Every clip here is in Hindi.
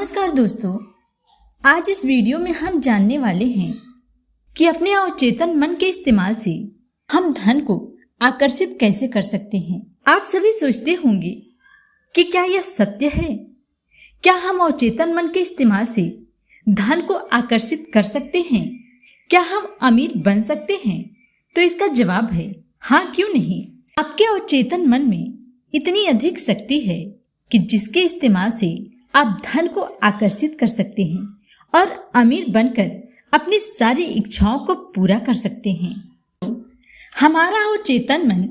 नमस्कार दोस्तों, आज इस वीडियो में हम जानने वाले हैं कि अपने अवचेतन मन के इस्तेमाल से हम धन को आकर्षित कैसे कर सकते हैं। आप सभी सोचते होंगे कि क्या यह सत्य है? क्या हम अवचेतन मन के इस्तेमाल से धन को आकर्षित कर सकते हैं? क्या हम अमीर बन सकते हैं? तो इसका जवाब है हाँ, क्यों नहीं। आपके अवचेतन मन में इतनी अधिक शक्ति है कि जिसके इस्तेमाल से आप धन को आकर्षित कर सकते हैं और अमीर बनकर अपनी सारी इच्छाओं को पूरा कर सकते हैं। हमारा अवचेतन मन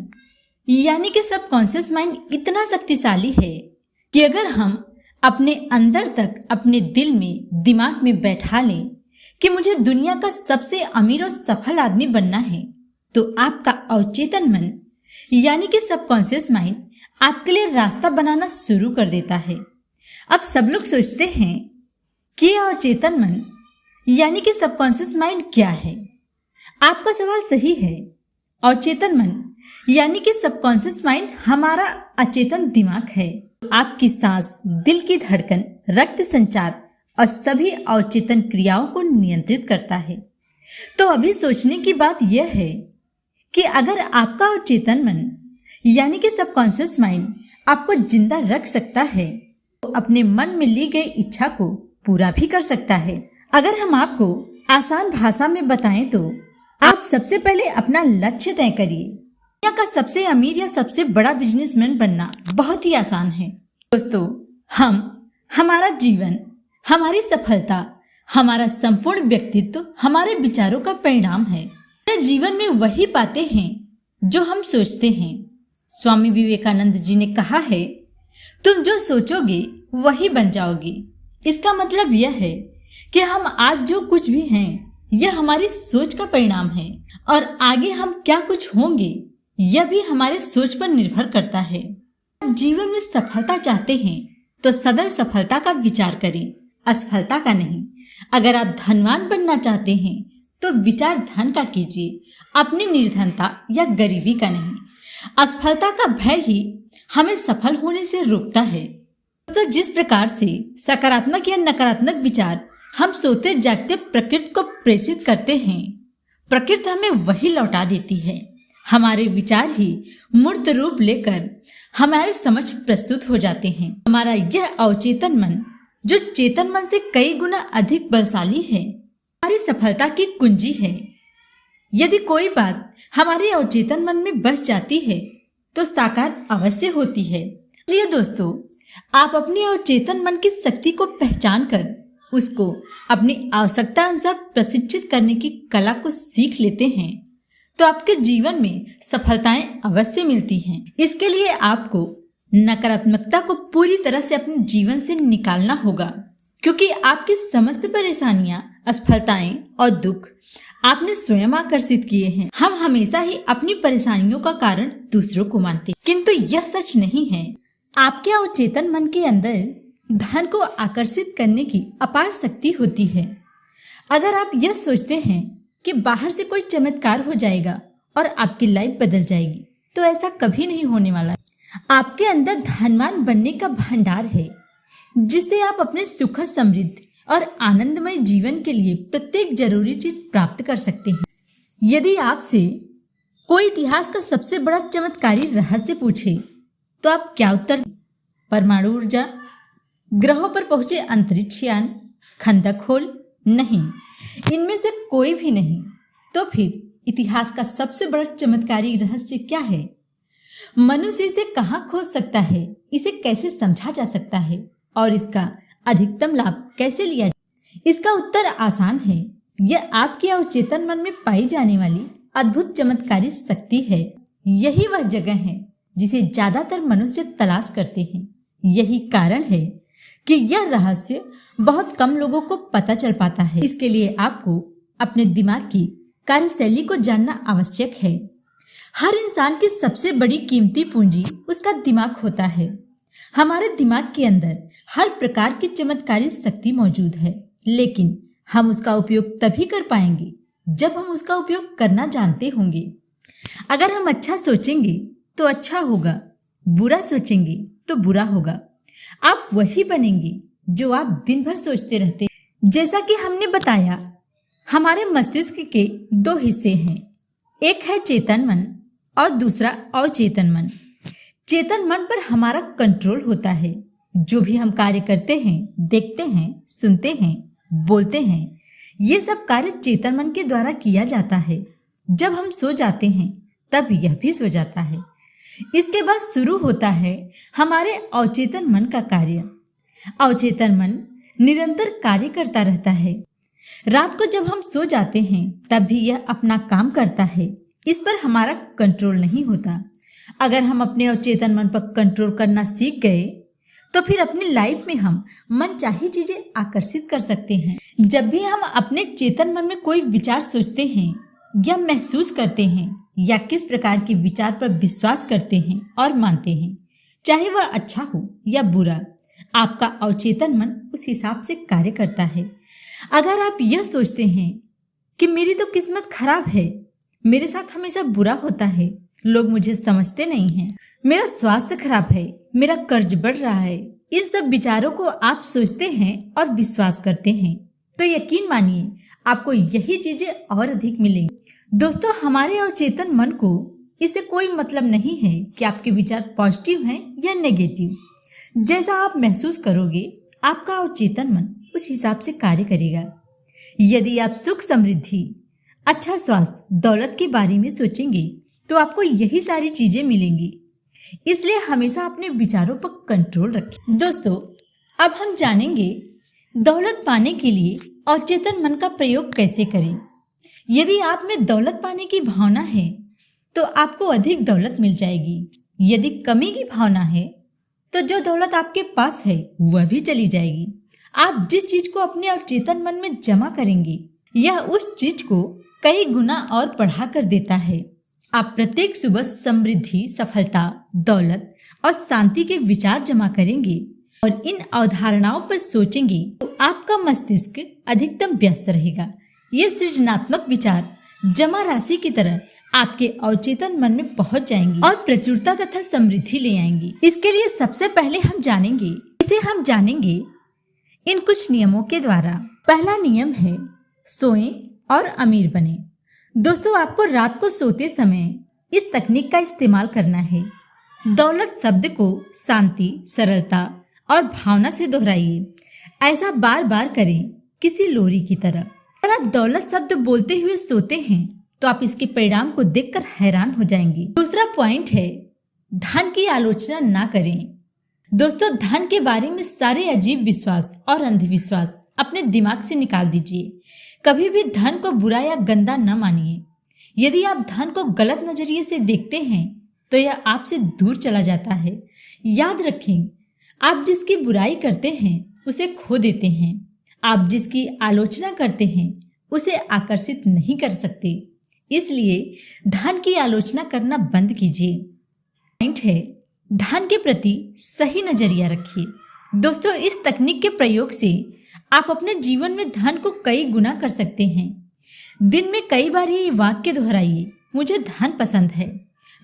यानी कि सबकॉन्शियस माइंड इतना शक्तिशाली है कि अगर हम अपने अंदर तक अपने दिल में, दिमाग में बैठा लें कि मुझे दुनिया का सबसे अमीर और सफल आदमी बनना है, तो आपका अवचेतन मन यानी कि सबकॉन्शियस माइंड आपके लिए रास्ता बनाना शुरू कर देता है। अब सब लोग सोचते हैं कि अवचेतन मन यानी कि सबकॉन्शियस माइंड क्या है। आपका सवाल सही है। अवचेतन मन यानी कि सबकॉन्शियस माइंड हमारा अचेतन दिमाग है। आपकी सांस, दिल की धड़कन, रक्त संचार और सभी अवचेतन क्रियाओं को नियंत्रित करता है। तो अभी सोचने की बात यह है कि अगर आपका अवचेतन मन यानी कि सबकॉन्शियस माइंड आपको जिंदा रख सकता है तो अपने मन में ली गई इच्छा को पूरा भी कर सकता है। अगर हम आपको आसान भाषा में बताएं तो आप सबसे पहले अपना लक्ष्य तय करिए। दुनिया का सबसे अमीर या सबसे बड़ा बिजनेसमैन बनना बहुत ही आसान है। दोस्तों, हमारा जीवन, हमारी सफलता, हमारा संपूर्ण व्यक्तित्व हमारे विचारों का परिणाम है। अपने जीवन में वही पाते हैं जो हम सोचते हैं। स्वामी विवेकानंद जी ने कहा है, तुम जो सोचोगे वही बन जाओगे। इसका मतलब यह है कि हम आज जो कुछ भी हैं, यह हमारी सोच का परिणाम है और आगे हम क्या कुछ होंगे यह भी हमारे सोच पर निर्भर करता है। जीवन में सफलता चाहते हैं तो सदैव सफलता का विचार करें, असफलता का नहीं। अगर आप धनवान बनना चाहते हैं तो विचार धन का कीजिए, अपनी निर्धनता या गरीबी का नहीं। असफलता का भय ही हमें सफल होने से रोकता है। तो जिस प्रकार से सकारात्मक या नकारात्मक विचार हम सोते जागते प्रकृति को प्रेषित करते हैं, प्रकृति हमें वही लौटा देती है। हमारे विचार ही मूर्त रूप लेकर हमारे समक्ष प्रस्तुत हो जाते हैं। हमारा यह अवचेतन मन जो चेतन मन से कई गुना अधिक बलशाली है, हमारी सफलता की कुंजी है। यदि कोई बात हमारे अवचेतन मन में बस जाती है तो साकार अवश्य होती है। इसलिए दोस्तों, आप अपने अवचेतन मन की शक्ति को पहचान कर उसको अपनी आवश्यकता अनुसार प्रशिक्षित करने की कला को सीख लेते हैं तो आपके जीवन में सफलताएं अवश्य मिलती हैं। इसके लिए आपको नकारात्मकता को पूरी तरह से अपने जीवन से निकालना होगा, क्योंकि आपकी समस्त परेशानियां, असफलताएं और दुख आपने स्वयं आकर्षित किए हैं। हम हमेशा ही अपनी परेशानियों का कारण दूसरों को मानते हैं, किंतु यह सच नहीं है। आपके अवचेतन मन के अंदर धन को आकर्षित करने की अपार शक्ति होती है। अगर आप यह सोचते हैं कि बाहर से कोई चमत्कार हो जाएगा और आपकी लाइफ बदल जाएगी, तो ऐसा कभी नहीं होने वाला। आपके अंदर धनवान बनने का भंडार है, जिससे आप अपने सुखद, समृद्ध और आनंदमय जीवन के लिए प्रत्येक जरूरी चीज प्राप्त कर सकते हैं। यदि आपसे कोई इतिहास का सबसे बड़ा चमत्कारी रहस्य पूछे तो आप क्या उत्तर? परमाणु ऊर्जा, ग्रहों पर पहुंचे अंतरिक्ष यान, खंदक खोल? नहीं, इनमें से कोई भी नहीं। तो फिर इतिहास का सबसे बड़ा चमत्कारी रहस्य क्या है? मनुष्य इसे कहाँ खोज सकता है? इसे कैसे समझा जा सकता है और इसका अधिकतम लाभ कैसे लिया जाए? इसका उत्तर आसान है। यह आपके अवचेतन मन में पाई जाने वाली अद्भुत चमत्कारी शक्ति है। यही वह जगह है जिसे ज्यादातर मनुष्य तलाश करते हैं। यही कारण है कि यह रहस्य बहुत कम लोगों को पता चल पाता है। इसके लिए आपको अपने दिमाग की कार्यशैली को जानना आवश्यक है। हर इंसान की सबसे बड़ी कीमती पूंजी उसका दिमाग होता है। हमारे दिमाग के अंदर हर प्रकार की चमत्कारी शक्ति मौजूद है, लेकिन हम उसका उपयोग तभी कर पाएंगे जब हम उसका उपयोग करना जानते होंगे। अगर हम अच्छा सोचेंगे तो अच्छा होगा, बुरा सोचेंगे तो बुरा होगा। आप वही बनेंगे जो आप दिन भर सोचते रहते हैं। जैसा कि हमने बताया, हमारे मस्तिष्क के दो हिस्से हैं, एक है चेतन मन और दूसरा अवचेतन मन। चेतन मन पर हमारा कंट्रोल होता है। जो भी हम कार्य करते हैं, देखते हैं, सुनते हैं, बोलते हैं, ये सब कार्य चेतन मन के द्वारा किया जाता है। जब हम सो जाते हैं तब यह भी सो जाता है। इसके बाद शुरू होता है हमारे अवचेतन मन का कार्य। अवचेतन मन निरंतर कार्य करता रहता है। रात को जब हम सो जाते हैं तब भी यह अपना काम करता है। इस पर हमारा कंट्रोल नहीं होता। अगर हम अपने अवचेतन मन पर कंट्रोल करना सीख गए तो फिर अपनी लाइफ में हम मनचाही चीजें आकर्षित कर सकते हैं। जब भी हम अपने चेतन मन में कोई विचार सोचते हैं या महसूस करते हैं या किस प्रकार के विचार पर विश्वास करते हैं और मानते हैं, चाहे वह अच्छा हो या बुरा, आपका अवचेतन मन उस हिसाब से कार्य करता है। अगर आप यह सोचते हैं कि मेरी तो किस्मत खराब है, मेरे साथ हमेशा बुरा होता है, लोग मुझे समझते नहीं हैं, मेरा स्वास्थ्य खराब है, मेरा कर्ज बढ़ रहा है, इन सब विचारों को आप सोचते हैं और विश्वास करते हैं, तो यकीन मानिए आपको यही चीजें और अधिक मिलेंगी। दोस्तों, हमारे अवचेतन मन को इससे कोई मतलब नहीं है कि आपके विचार पॉजिटिव हैं या नेगेटिव। जैसा आप महसूस करोगे, आपका अवचेतन मन उस हिसाब से कार्य करेगा। यदि आप सुख, समृद्धि, अच्छा स्वास्थ्य, दौलत के बारे में सोचेंगे तो आपको यही सारी चीजें मिलेंगी। इसलिए हमेशा अपने विचारों पर कंट्रोल रखें। दोस्तों, अब हम जानेंगे दौलत पाने के लिए अवचेतन मन का प्रयोग कैसे करें। यदि आप में दौलत पाने की भावना है तो आपको अधिक दौलत मिल जाएगी। यदि कमी की भावना है तो जो दौलत आपके पास है वह भी चली जाएगी। आप जिस चीज को अपने अवचेतन मन में जमा करेंगे, यह उस चीज को कई गुना और बढ़ा कर देता है। आप प्रत्येक सुबह समृद्धि, सफलता, दौलत और शांति के विचार जमा करेंगे और इन अवधारणाओं पर सोचेंगे तो आपका मस्तिष्क अधिकतम व्यस्त रहेगा। ये सृजनात्मक विचार जमा राशि की तरह आपके अवचेतन मन में पहुंच जाएंगी और प्रचुरता तथा समृद्धि ले आएंगी। इसके लिए सबसे पहले हम जानेंगे इन कुछ नियमों के द्वारा। पहला नियम है, सोएं और अमीर बने। दोस्तों, आपको रात को सोते समय इस तकनीक का इस्तेमाल करना है। दौलत शब्द को शांति, सरलता और भावना से दोहराइए। ऐसा बार बार करें, किसी लोरी की तरह। अगर आप दौलत शब्द बोलते हुए सोते हैं तो आप इसके परिणाम को देखकर हैरान हो जाएंगे। दूसरा पॉइंट है, धन की आलोचना ना करें। दोस्तों, धन के बारे में सारे अजीब विश्वास और अंधविश्वास अपने दिमाग से निकाल दीजिए। कभी भी धन को बुरा या गंदा न मानिए। यदि आप धन को गलत नजरिए से देखते हैं तो यह आपसे दूर चला जाता है। याद रखें, आप जिसकी बुराई करते हैं उसे खो देते हैं। आप जिसकी आलोचना करते हैं उसे आकर्षित नहीं कर सकते। इसलिए धन की आलोचना करना बंद कीजिए। पॉइंट है, धन के प्रति सही नजरिया रखिए। दोस्तों, इस तकनीक के प्रयोग से आप अपने जीवन में धन को कई गुना कर सकते हैं। दिन में कई बार ये वाक्य दोहराइए, मुझे धन पसंद है,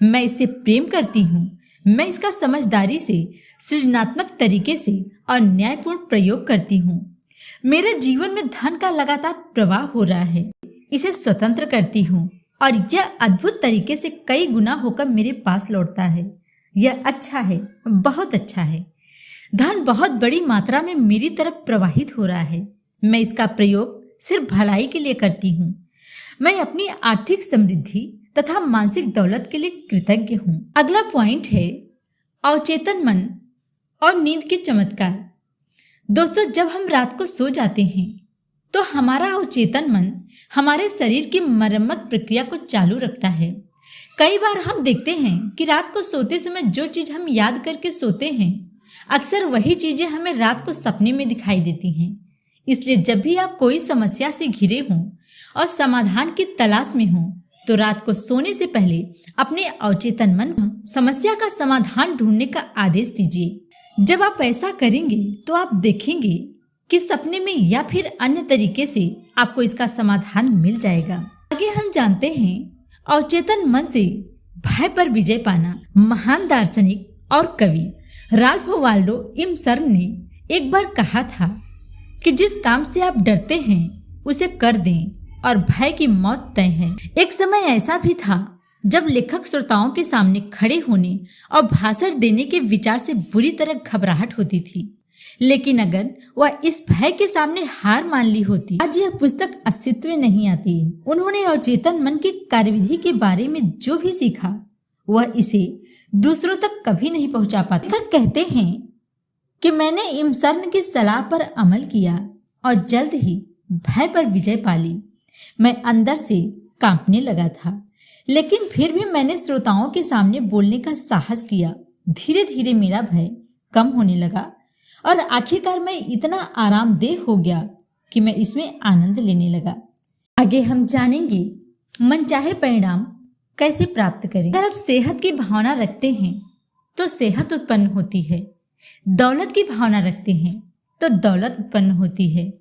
मैं इससे प्रेम करती हूँ, मैं इसका समझदारी से, सृजनात्मक तरीके से और न्यायपूर्ण प्रयोग करती हूँ। मेरे जीवन में धन का लगातार प्रवाह हो रहा है, इसे स्वतंत्र करती हूँ और यह अद्भुत तरीके से कई गुना होकर मेरे पास लौटता है। यह अच्छा है, बहुत अच्छा है। धन बहुत बड़ी मात्रा में मेरी तरफ प्रवाहित हो रहा है। मैं इसका प्रयोग सिर्फ भलाई के लिए करती हूँ। मैं अपनी आर्थिक समृद्धि तथा मानसिक दौलत के लिए कृतज्ञ हूँ। अगला पॉइंट है, अवचेतन मन और नींद के चमत्कार। दोस्तों, जब हम रात को सो जाते हैं तो हमारा अवचेतन मन हमारे शरीर की मरम्मत प्रक्रिया को चालू रखता है। कई बार हम देखते हैं कि रात को सोते समय जो चीज हम याद करके सोते हैं, अक्सर वही चीजें हमें रात को सपने में दिखाई देती हैं। इसलिए जब भी आप कोई समस्या से घिरे हों और समाधान की तलाश में हों, तो रात को सोने से पहले अपने अवचेतन मन को समस्या का समाधान ढूंढने का आदेश दीजिए। जब आप ऐसा करेंगे तो आप देखेंगे कि सपने में या फिर अन्य तरीके से आपको इसका समाधान मिल जाएगा। आगे हम जानते हैं अवचेतन मन से भय पर विजय पाना। महान दार्शनिक और कवि राल्फ वाल्डो इमसर्न ने एक बार कहा था कि जिस काम से आप डरते हैं उसे कर दें और भय की मौत तय है। एक समय ऐसा भी था जब लेखक श्रोताओं के सामने खड़े होने और भाषण देने के विचार से बुरी तरह घबराहट होती थी, लेकिन अगर वह इस भय के सामने हार मान ली होती, आज यह पुस्तक अस्तित्व में नहीं आती। उन्होंने अवचेतन मन की कार्यविधि के बारे में जो भी सीखा वह इसे दूसरों तक कभी नहीं पहुंचा पाते। लेखक कहते हैं कि मैंने इमसर्न की सलाह पर अमल किया और जल्द ही भय पर विजय पा ली। मैं अंदर से कांपने लगा था, लेकिन फिर भी मैंने श्रोताओं के सामने बोलने का साहस किया। धीरे धीरे मेरा भय कम होने लगा और आखिरकार मैं इतना आरामदेह हो गया कि मैं इसमें आनंद लेने लगा। आगे हम जानेंगे मनचाहे परिणाम कैसे प्राप्त करें। अगर आप सेहत की भावना रखते हैं तो सेहत उत्पन्न होती है, दौलत की भावना रखते हैं तो दौलत उत्पन्न होती है।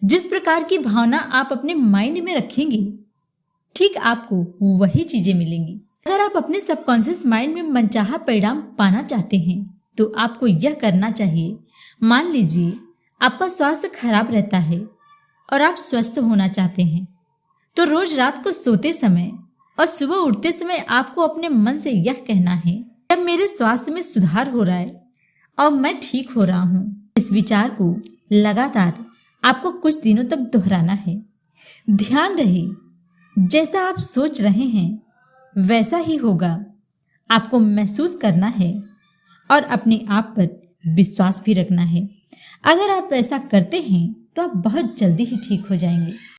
जिस प्रकार की भावना आप अपने माइंड में रखेंगे, ठीक आपको वही चीजें मिलेंगी। अगर आप अपने सबकॉन्शियस माइंड में मनचाहा परिणाम पाना चाहते हैं तो आपको यह करना चाहिए। मान लीजिए आपका स्वास्थ्य खराब रहता है और आप स्वस्थ होना चाहते हैं, तो रोज रात को सोते समय और सुबह उठते समय आपको अपने मन से यह कहना है, जब मेरे स्वास्थ्य में सुधार हो रहा है और मैं ठीक हो रहा हूँ। इस विचार को लगातार आपको कुछ दिनों तक दोहराना है। ध्यान रहे, जैसा आप सोच रहे हैं वैसा ही होगा। आपको महसूस करना है और अपने आप पर विश्वास भी रखना है। अगर आप ऐसा करते हैं तो आप बहुत जल्दी ही ठीक हो जाएंगे।